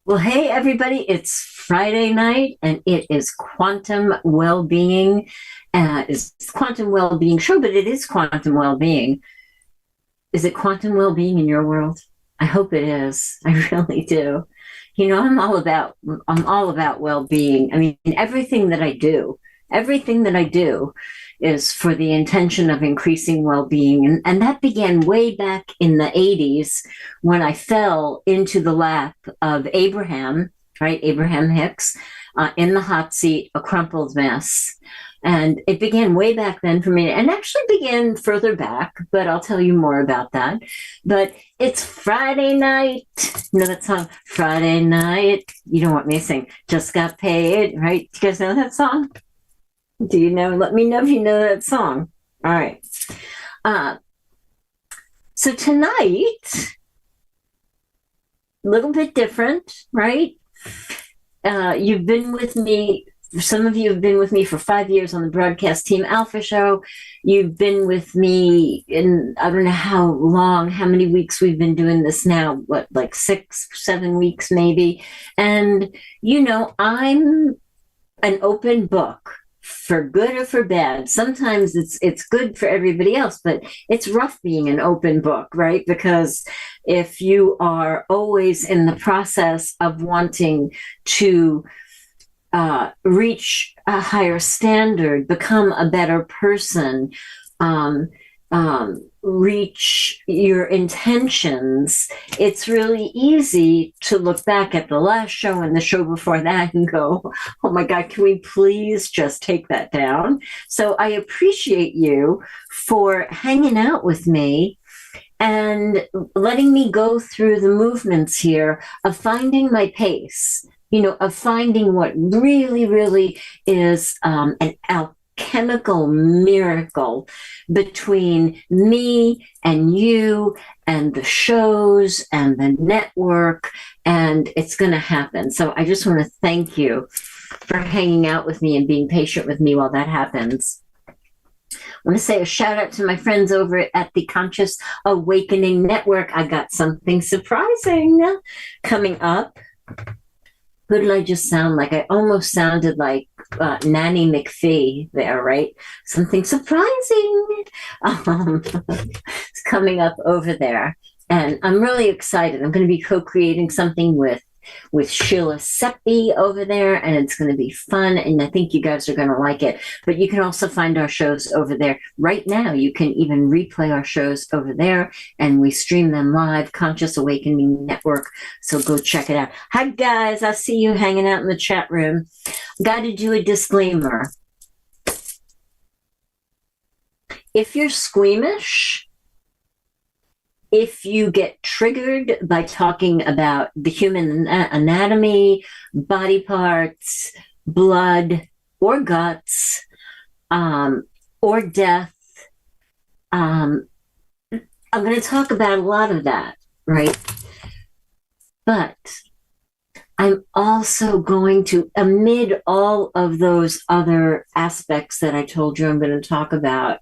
Well, hey, everybody, it's Friday night and it is Quantum Wellbeing. It's Quantum Wellbeing show, but it is Quantum Wellbeing. Is it Quantum Wellbeing in your world? I hope it is. I really do. I'm all about well-being. I mean, everything that I do is for the intention of increasing well-being. And that began way back in the 80s when I fell into the lap of Abraham, right? Abraham Hicks, in the hot seat, a crumpled mess. And it began way back then for me, and actually began further back, but I'll tell you more about that. But it's Friday night. You know that song, Friday Night? You don't want me to sing, Just Got Paid, right? You guys know that song? Do you know? Let me know if you know that song. All right. Uh, so tonight, a little bit different, right? You've been with me. Some of you have been with me for 5 years on the broadcast Team Alpha show. You've been with me in, I don't know how long, how many weeks we've been doing this now, what, like 6, 7 weeks maybe. And, I'm an open book for good or for bad. Sometimes it's good for everybody else, but it's rough being an open book, right? Because if you are always in the process of wanting to reach a higher standard, become a better person, um, reach your intentions, it's really easy to look back at the last show and the show before that and go, oh my God, can we please just take that down? So I appreciate you for hanging out with me and letting me go through the movements here of finding my pace, of finding what really, really is an alchemical miracle between me and you and the shows and the network, and it's going to happen. So I just want to thank you for hanging out with me and being patient with me while that happens. I want to say a shout out to my friends over at the Conscious Awakening Network. I got something surprising coming up. Who did I just sound like? I almost sounded like Nanny McPhee there, right? Something surprising is coming up over there. And I'm really excited. I'm going to be co-creating something with Sheila Seppi over there, and it's going to be fun, and I think you guys are going to like it. But you can also find our shows over there right now. You can even replay our shows over there, and we stream them live, Conscious Awakening Network, so go check it out. Hi guys, I see you hanging out in the chat room. Got to do a disclaimer. If you're squeamish, if you get triggered by talking about the human anatomy, body parts, blood, or guts, or death, I'm going to talk about a lot of that, right? But I'm also going to, amid all of those other aspects that I told you I'm going to talk about,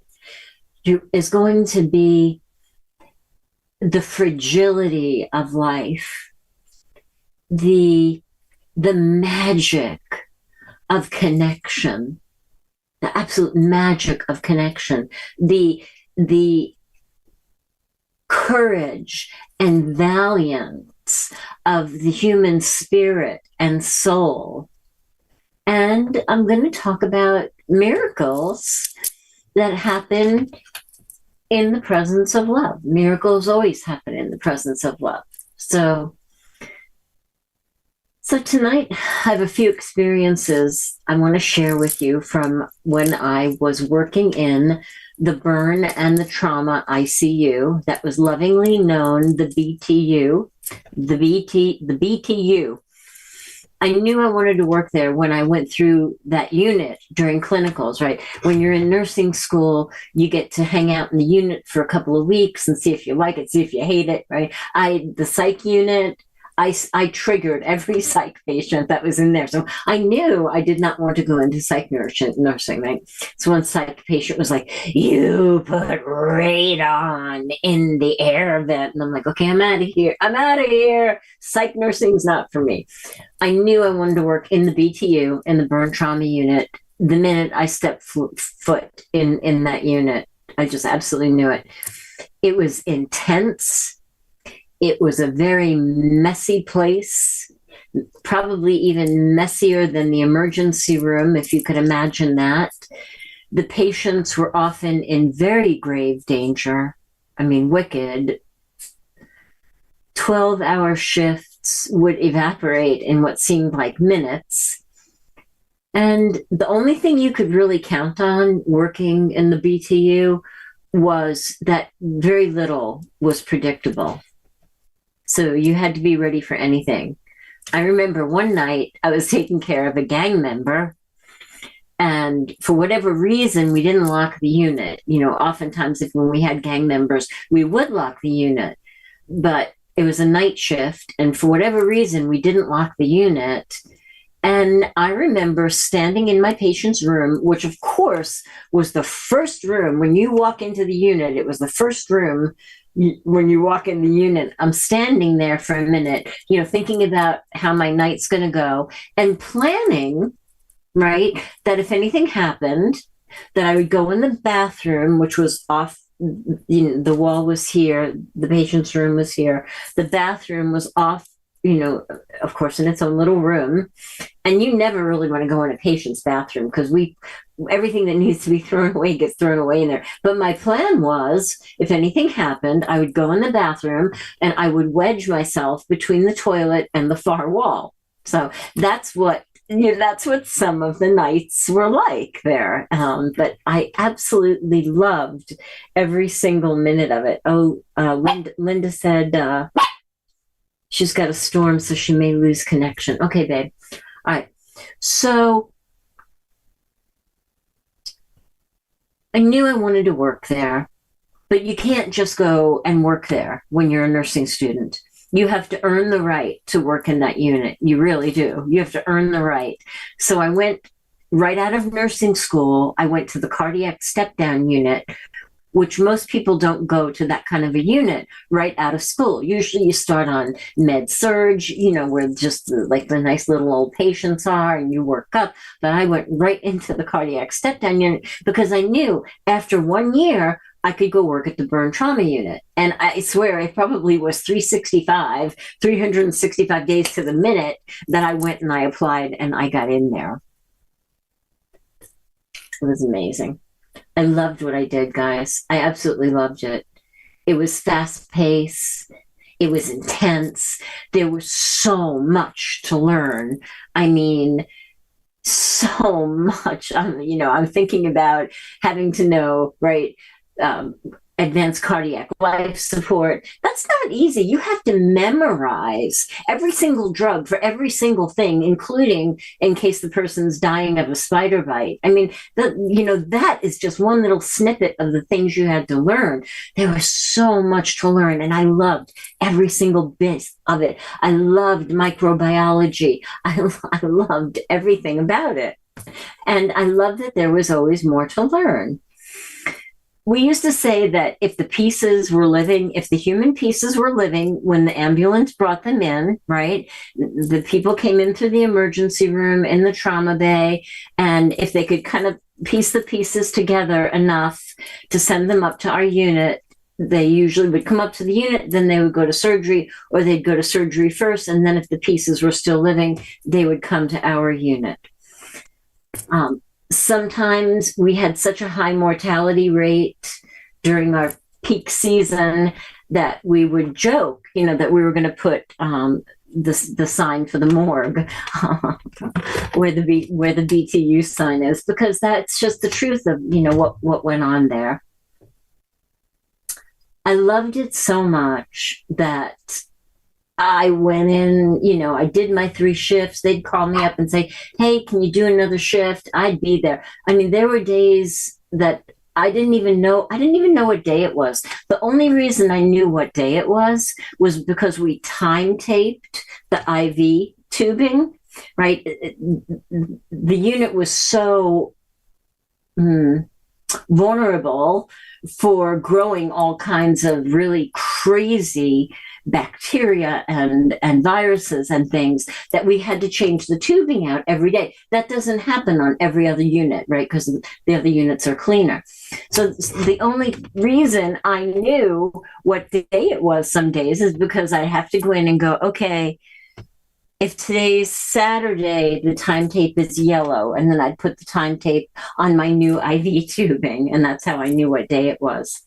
is going to be the fragility of life, the magic of connection, the absolute magic of connection, the courage and valiance of the human spirit and soul. And I'm going to talk about miracles that happen in the presence of love. Miracles always happen in the presence of love. So tonight I have a few experiences I want to share with you from when I was working in the burn and the trauma ICU that was lovingly known the BTU, the BTU. I knew I wanted to work there when I went through that unit during clinicals, right? When you're in nursing school, you get to hang out in the unit for a couple of weeks and see if you like it, see if you hate it, right? The psych unit, I triggered every psych patient that was in there. So I knew I did not want to go into psych nursing, right? So one psych patient was like, "You put radon in the air vent." And I'm like, "Okay, I'm out of here. I'm out of here. Psych nursing's not for me." I knew I wanted to work in the BTU, in the burn trauma unit, the minute I stepped foot in that unit. I just absolutely knew it. It was intense. It was a very messy place, probably even messier than the emergency room, if you could imagine that. The patients were often in very grave danger. I mean, wicked. 12-hour shifts would evaporate in what seemed like minutes. And the only thing you could really count on working in the BTU was that very little was predictable. So you had to be ready for anything. I remember one night I was taking care of a gang member, and for whatever reason, we didn't lock the unit. Oftentimes when we had gang members, we would lock the unit, but it was a night shift, and for whatever reason, we didn't lock the unit. And I remember standing in my patient's room, which of course was the first room. When you walk into the unit, it was the first room when you walk in the unit. I'm standing there for a minute, thinking about how my night's going to go and planning, right, that if anything happened, that I would go in the bathroom, which was off. The wall was here, the patient's room was here, the bathroom was off, of course, in its own little room. And you never really want to go in a patient's bathroom because everything that needs to be thrown away gets thrown away in there. But my plan was, if anything happened, I would go in the bathroom and I would wedge myself between the toilet and the far wall. So that's what some of the nights were like there. But I absolutely loved every single minute of it. Linda said she's got a storm, so she may lose connection. Okay, babe. All right. So I knew I wanted to work there, but you can't just go and work there when you're a nursing student. You have to earn the right to work in that unit. You really do. You have to earn the right. So I went right out of nursing school. I went to the cardiac step-down unit, which most people don't go to that kind of a unit right out of school. Usually you start on med surge, where just like the nice little old patients are, and you work up. But I went right into the cardiac step-down unit because I knew after 1 year, I could go work at the burn trauma unit. And I swear it probably was 365 days to the minute that I went and I applied and I got in there. It was amazing. I loved what I did, guys. I absolutely loved it. It was fast-paced. It was intense. There was so much to learn. I mean, so much. I'm thinking about having to know, right, advanced cardiac life support. That's not easy. You have to memorize every single drug for every single thing, including in case the person's dying of a spider bite. I mean, that is just one little snippet of the things you had to learn. There was so much to learn, and I loved every single bit of it. I loved microbiology. I loved everything about it. And I loved that there was always more to learn. We used to say that if the human pieces were living when the ambulance brought them in, right? The people came in through the emergency room in the trauma bay, and if they could kind of piece the pieces together enough to send them up to our unit, they usually would come up to the unit, then they would go to surgery, or they'd go to surgery first, and then if the pieces were still living, they would come to our unit. Sometimes we had such a high mortality rate during our peak season that we would joke, that we were going to put the sign for the morgue where the BTU sign is, because that's just the truth of what went on there. I loved it so much that I went in, I did my 3 shifts. They'd call me up and say, "Hey, can you do another shift?" I'd be there. I mean, there were days that I didn't even know what day it was. The only reason I knew what day it was because we time taped the IV tubing, right? The unit was so vulnerable for growing all kinds of really crazy bacteria and viruses and things that we had to change the tubing out every day. That doesn't happen on every other unit, right? Because the other units are cleaner. So the only reason I knew what day it was some days is because I have to go in and go, okay, if today's Saturday, the time tape is yellow, and then I'd put the time tape on my new IV tubing, and that's how I knew what day it was.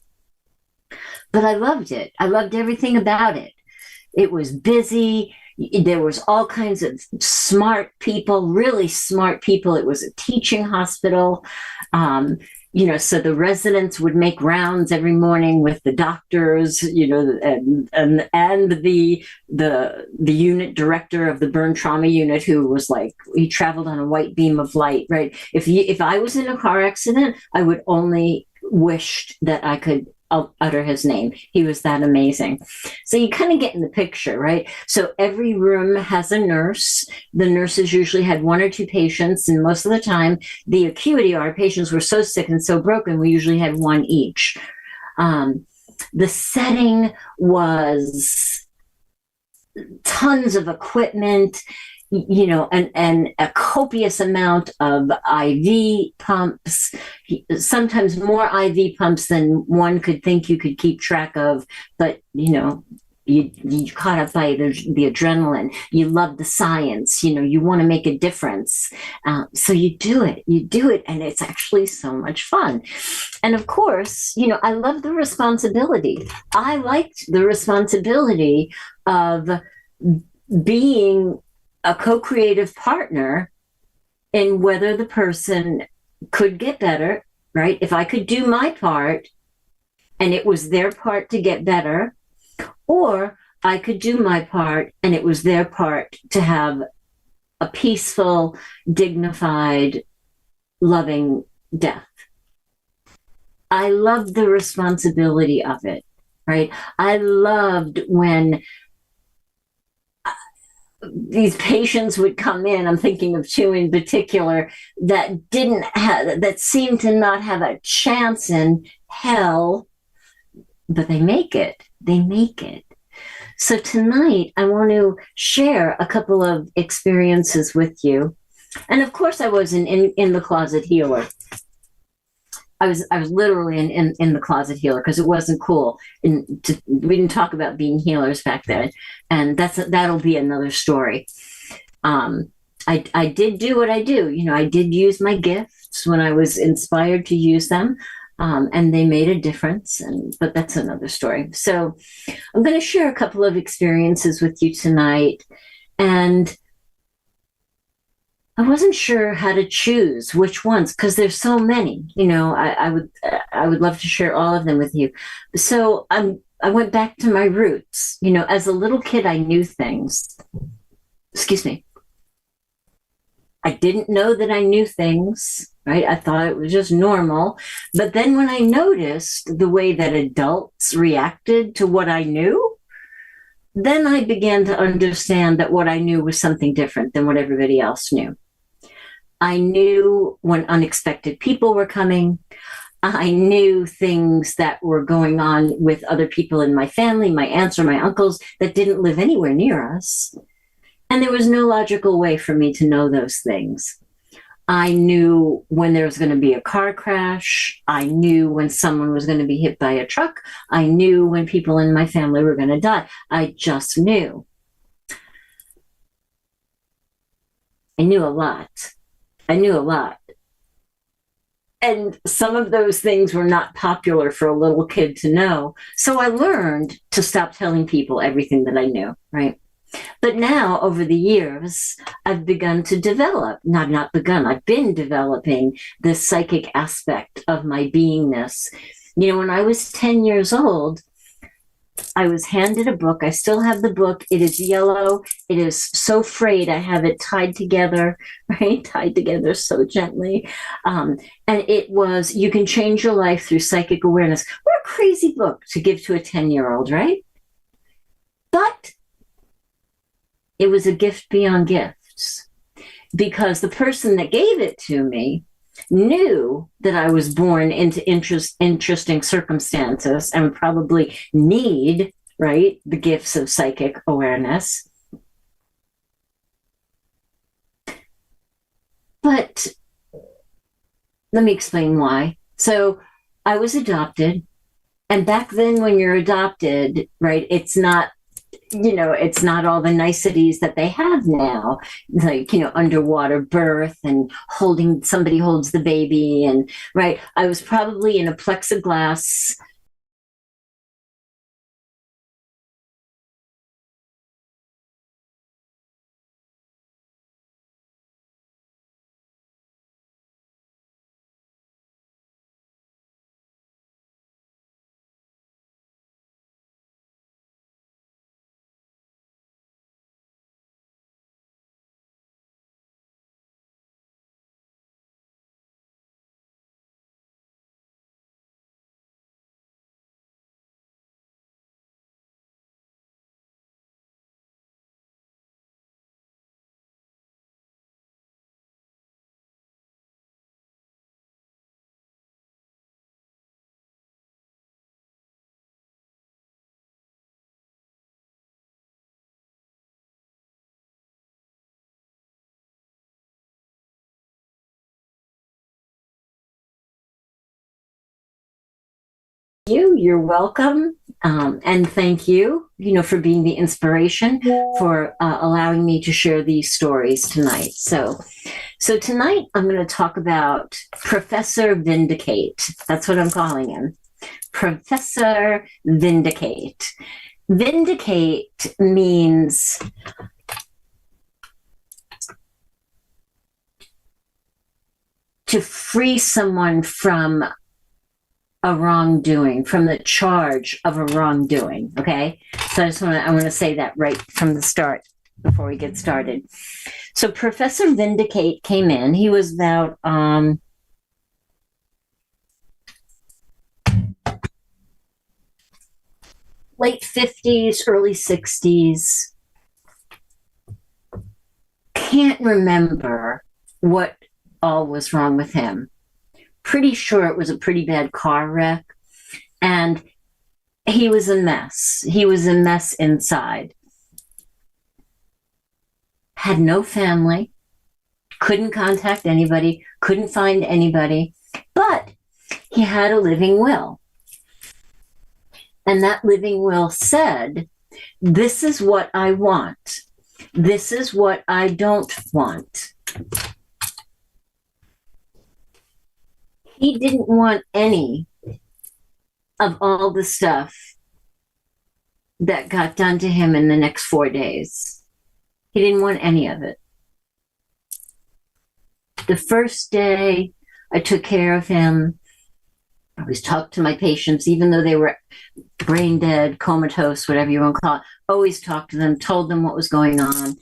But I loved it. I loved everything about it. It was busy. There was all kinds of smart people, really smart people. It was a teaching hospital. So the residents would make rounds every morning with the doctors, and the unit director of the burn trauma unit, who was like, he traveled on a white beam of light, right? If I was in a car accident, I would only wished that I could utter his name. He was that amazing. So you kind of get in the picture, right? So every room has a nurse. The nurses usually had one or two patients, and most of the time, the acuity, our patients were so sick and so broken, we usually had one each. The setting was tons of equipment, and a copious amount of IV pumps, sometimes more IV pumps than one could think you could keep track of. But, you caught up by the adrenaline. You love the science, you want to make a difference. So you do it, and it's actually so much fun. And of course, I love the responsibility. I liked the responsibility of being a co-creative partner in whether the person could get better, right? If I could do my part and it was their part to get better, or I could do my part and it was their part to have a peaceful, dignified, loving death. I loved the responsibility of it, right? I loved when these patients would come in. I'm thinking of two in particular that seemed to not have a chance in hell, but they make it. So tonight I want to share a couple of experiences with you. And of course I was in the closet healer. I was literally in the closet healer because it wasn't cool. We didn't talk about being healers back then, and that'll be another story. I did do what I do. I did use my gifts when I was inspired to use them, and they made a difference. But that's another story. So I'm going to share a couple of experiences with you tonight, and I wasn't sure how to choose which ones because there's so many. I would love to share all of them with you. So I went back to my roots. As a little kid, I knew things. Excuse me. I didn't know that I knew things, right? I thought it was just normal. But then when I noticed the way that adults reacted to what I knew, then I began to understand that what I knew was something different than what everybody else knew. I knew when unexpected people were coming. I knew things that were going on with other people in my family, my aunts or my uncles that didn't live anywhere near us. And there was no logical way for me to know those things. I knew when there was going to be a car crash. I knew when someone was going to be hit by a truck. I knew when people in my family were going to die. I just knew. I knew a lot. And some of those things were not popular for a little kid to know. So I learned to stop telling people everything that I knew, right? But now, over the years, I've begun to develop, I've been developing this psychic aspect of my beingness. When I was 10 years old, I was handed a book. I still have the book. It is yellow. It is so frayed. I have it tied together, right? Tied together so gently. And it was, You Can Change Your Life Through Psychic Awareness. What a crazy book to give to a 10-year-old, right? But it was a gift beyond gifts, because the person that gave it to me knew that I was born into interesting circumstances and would probably need, right, the gifts of psychic awareness. But let me explain why. So I was adopted. And back then, when you're adopted, right, it's not all the niceties that they have now, like, underwater birth and somebody holds the baby. And right, I was probably in a plexiglass. You're welcome. And thank you, for being the inspiration, for allowing me to share these stories tonight. So tonight I'm going to talk about Professor Vindicate. That's what I'm calling him. Professor Vindicate. Vindicate means to free someone from a wrongdoing, from the charge of a wrongdoing. Okay. So I want to say that right from the start before we get started. So Professor Vindicate came in. He was about, late 50s, early 60s. Can't remember what all was wrong with him. Pretty sure it was a pretty bad car wreck. And he was a mess. He was a mess inside. Had no family. Couldn't contact anybody. Couldn't find anybody. But he had a living will. And that living will said, this is what I want. This is what I don't want. He didn't want any of all the stuff that got done to him in the next 4 days. He didn't want any of it. The first day I took care of him, I always talked to my patients, even though they were brain dead, comatose, whatever you want to call it. Always talked to them, told them what was going on,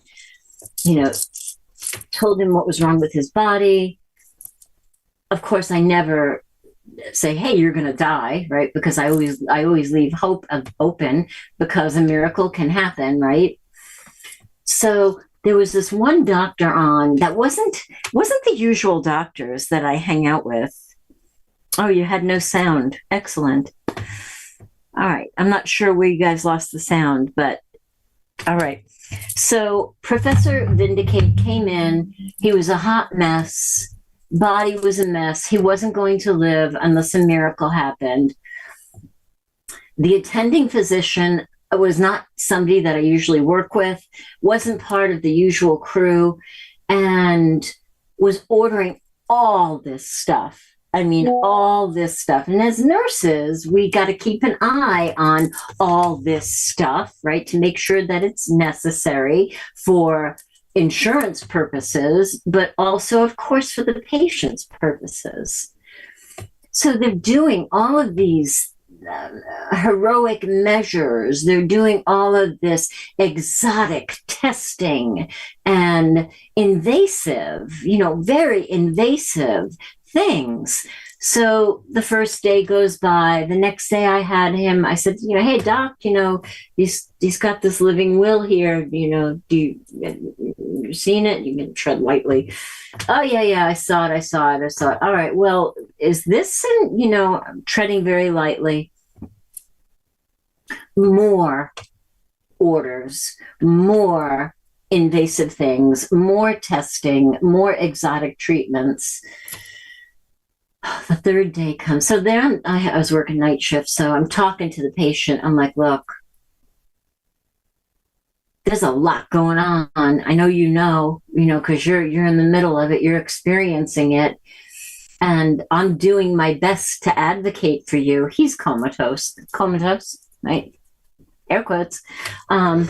told him what was wrong with his body. Of course, I never say, hey, you're going to die, right? Because I always leave hope open, because a miracle can happen, right? So there was this one doctor on that wasn't the usual doctors that I hang out with. Oh, you had no sound. Excellent. All right. I'm not sure where you guys lost the sound, but all right. So Professor Vindicate came in. He was a hot mess. Body was a mess. He wasn't going to live unless a miracle happened. The attending physician was not somebody that I usually work with, wasn't part of the usual crew, and was ordering all this stuff. I mean, all this stuff. And as nurses, we got to keep an eye on all this stuff, right? To make sure that it's necessary for insurance purposes, but also, of course, for the patient's purposes. So they're doing all of these heroic measures. They're doing all of this exotic testing and invasive, very invasive things. So the first day goes by. The next day I had him, I said, hey, doc, he's got this living will here. Do you seen it? You can tread lightly. Oh, yeah, I saw it. All right, well, is this, I'm treading very lightly. More orders, more invasive things, more testing, more exotic treatments. The third day comes. So then I was working night shift. So I'm talking to the patient. I'm like, look, there's a lot going on. I know, because you're in the middle of it. You're experiencing it. And I'm doing my best to advocate for you. He's comatose, right? Air quotes. But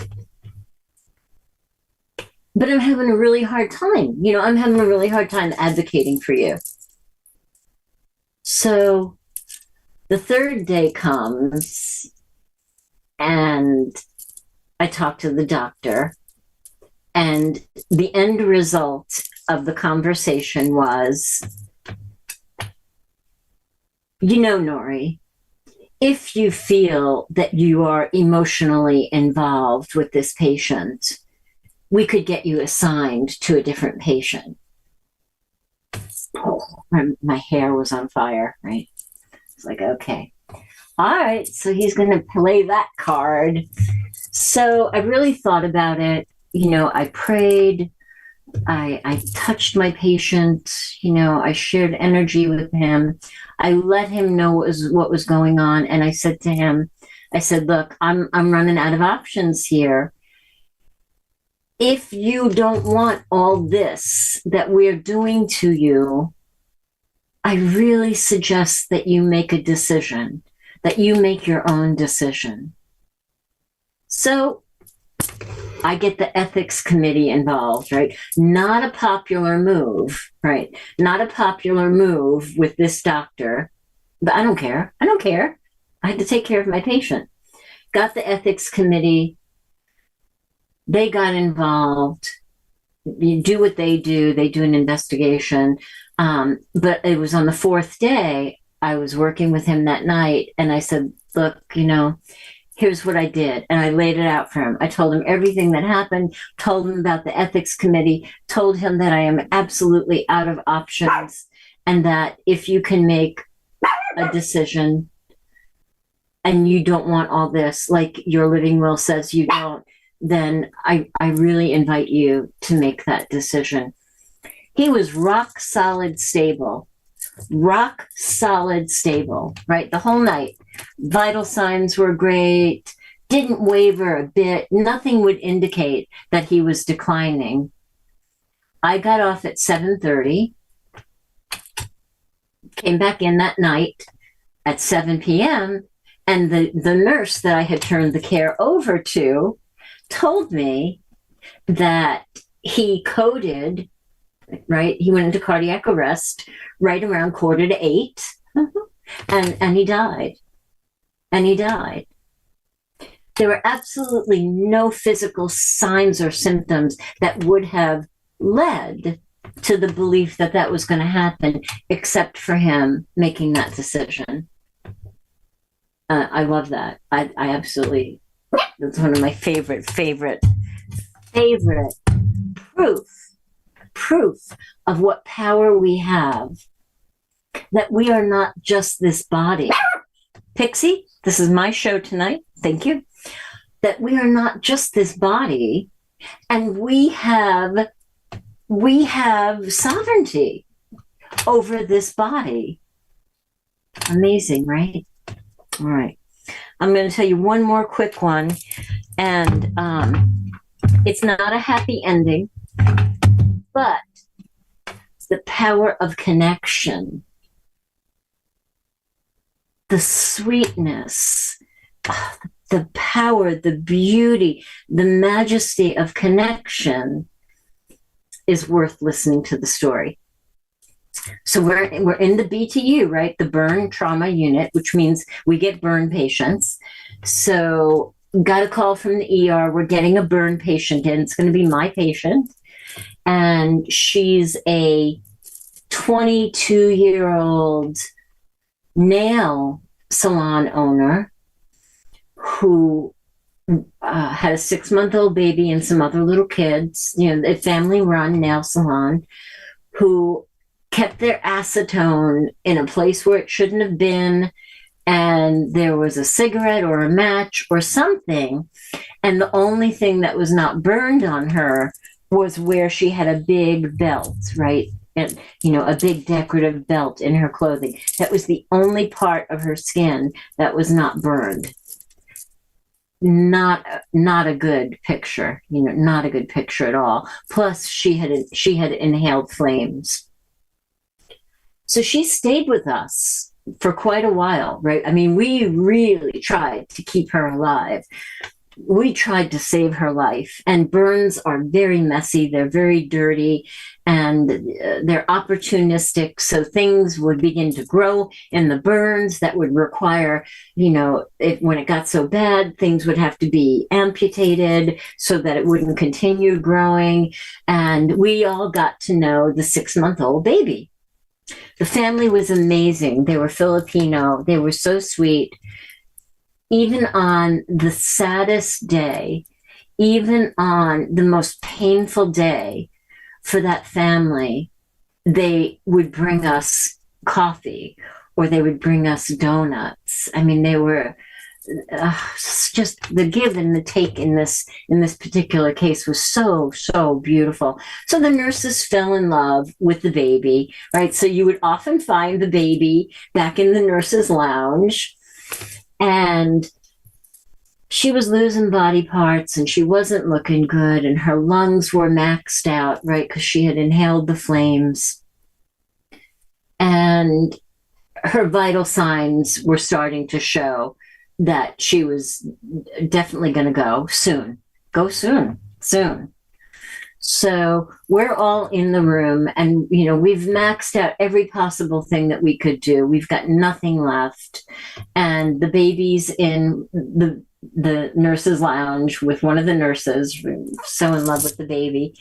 I'm having a really hard time. I'm having a really hard time advocating for you. So the third day comes and I talk to the doctor, and the end result of the conversation was, Nori, if you feel that you are emotionally involved with this patient, we could get you assigned to a different patient. My hair was on fire, right? It's like, okay. All right, so he's going to play that card. So I really thought about it. I prayed. I touched my patient. I shared energy with him. I let him know what was going on. And I said to him, look, I'm running out of options here. If you don't want all this that we're doing to you, I really suggest that you make a decision, that you make your own decision. So I get the ethics committee involved, right? Not a popular move, right? Not a popular move with this doctor, but I don't care. I had to take care of my patient. Got the ethics committee. They got involved. You do what they do. They do an investigation. But it was on the fourth day, I was working with him that night, and I said, look, here's what I did. And I laid it out for him. I told him everything that happened, told him about the ethics committee, told him that I am absolutely out of options, and that if you can make a decision and you don't want all this, like your living will says you don't, then I really invite you to make that decision. He was rock solid stable, right? The whole night. Vital signs were great, didn't waver a bit. Nothing would indicate that he was declining. I got off at 7:30, came back in that night at 7 p.m., and the nurse that I had turned the care over to told me that he coded, right? He went into cardiac arrest right around 7:45, and he died. There were absolutely no physical signs or symptoms that would have led to the belief that that was going to happen, except for him making that decision. I love that. I absolutely, that's one of my favorite proof of what power we have, that we are not just this body. Pixie, this is my show tonight. Thank you. That we are not just this body, and we have sovereignty over this body. Amazing, right? All right. I'm going to tell you one more quick one, and it's not a happy ending, but it's the power of connection, the sweetness, the power, the beauty, the majesty of connection is worth listening to the story. So we're in the BTU, right? The burn trauma unit, which means we get burn patients. So got a call from the ER. We're getting a burn patient in. It's going to be my patient. And she's a 22-year-old nail salon owner who had a 6-month-old baby and some other little kids, a family-run nail salon, who kept their acetone in a place where it shouldn't have been, and there was a cigarette or a match or something, and the only thing that was not burned on her was where she had a big belt, right? And, a big decorative belt in her clothing. That was the only part of her skin that was not burned. Not a good picture, not a good picture at all. Plus, she had inhaled flames. So she stayed with us for quite a while, right? I mean, we really tried to keep her alive. We tried to save her life. And burns are very messy. They're very dirty, and they're opportunistic. So things would begin to grow in the burns that would require, when it got so bad, things would have to be amputated so that it wouldn't continue growing. And we all got to know the 6-month-old baby. The family was amazing. They were Filipino. They were so sweet. Even on the saddest day, even on the most painful day for that family, they would bring us coffee or they would bring us donuts. I mean, they were just the give and the take in this particular case was so beautiful. So the nurses fell in love with the baby, right? So you would often find the baby back in the nurses' lounge, and she was losing body parts and she wasn't looking good, and her lungs were maxed out, right? Because she had inhaled the flames, and her vital signs were starting to show that she was definitely going to go soon. So we're all in the room, and we've maxed out every possible thing that we could do. We've got nothing left, and the baby's in the nurse's lounge with one of the nurses, so in love with the baby.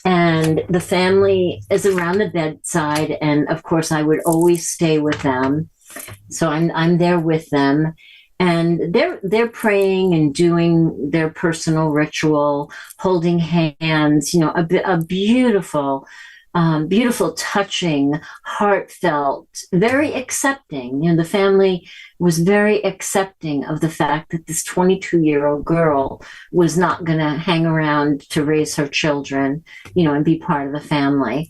And the family is around the bedside, and of course I would always stay with them. So I'm there with them, and they're praying and doing their personal ritual, holding hands, a beautiful, touching, heartfelt, very accepting. The family was very accepting of the fact that this 22-year-old girl was not going to hang around to raise her children, and be part of the family.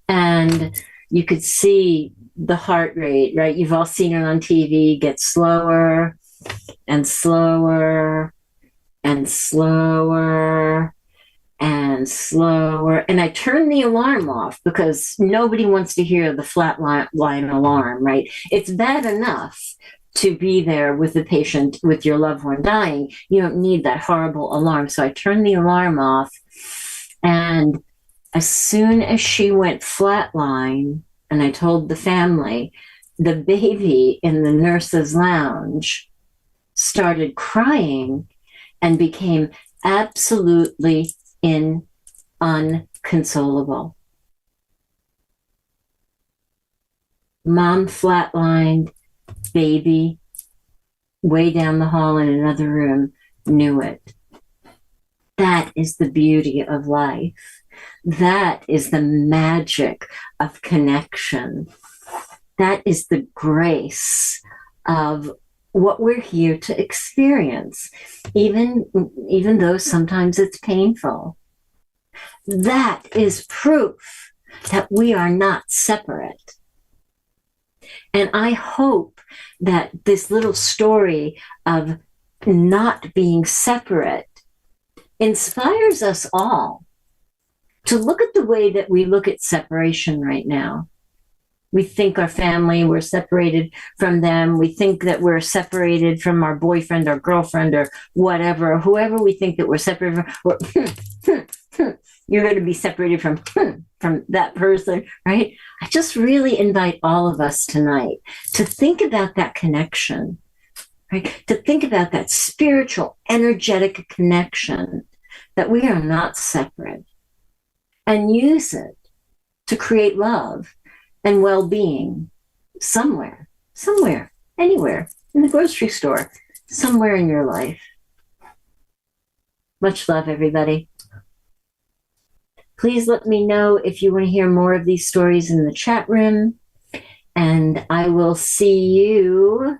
And you could see the heart rate, right? You've all seen it on TV, get slower and slower and slower and slower. And I turned the alarm off because nobody wants to hear the flat line alarm, right? It's bad enough to be there with the patient, with your loved one dying. You don't need that horrible alarm. So I turned the alarm off. And as soon as she went flatline, and I told the family, the baby in the nurse's lounge started crying and became absolutely unconsolable. Mom flatlined, baby way down the hall in another room knew it. That is the beauty of life. That is the magic of connection. That is the grace of what we're here to experience, even though sometimes it's painful. That is proof that we are not separate. And I hope that this little story of not being separate inspires us all to look at the way that we look at separation right now. We think our family, we're separated from them. We think that we're separated from our boyfriend or girlfriend or whatever, whoever we think that we're separated from. You're going to be separated from from that person, right? I just really invite all of us tonight to think about that connection, right? To think about that spiritual, energetic connection, that we are not separate, and use it to create love and well-being somewhere, anywhere, in the grocery store, somewhere in your life. Much love, everybody. Please let me know if you want to hear more of these stories in the chat room. And I will see you.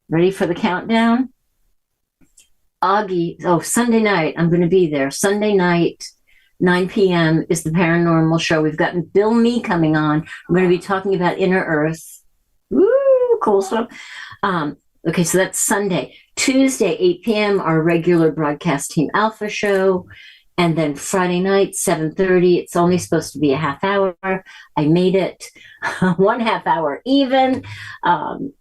Ready for the countdown? Augie, Sunday night, I'm going to be there. Sunday night, 9 p.m. is the paranormal show. We've got Bill Me coming on. I'm going to be talking about Inner Earth. Woo, cool stuff. Okay, so that's Sunday. Tuesday, 8 p.m., our regular Broadcast Team Alpha show. And then Friday night, 7:30, it's only supposed to be a half hour. I made it 1/2 hour even,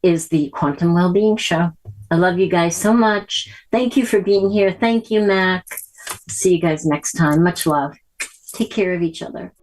is the Quantum Wellbeing Show. I love you guys so much. Thank you for being here. Thank you, Mac. See you guys next time. Much love. Take care of each other.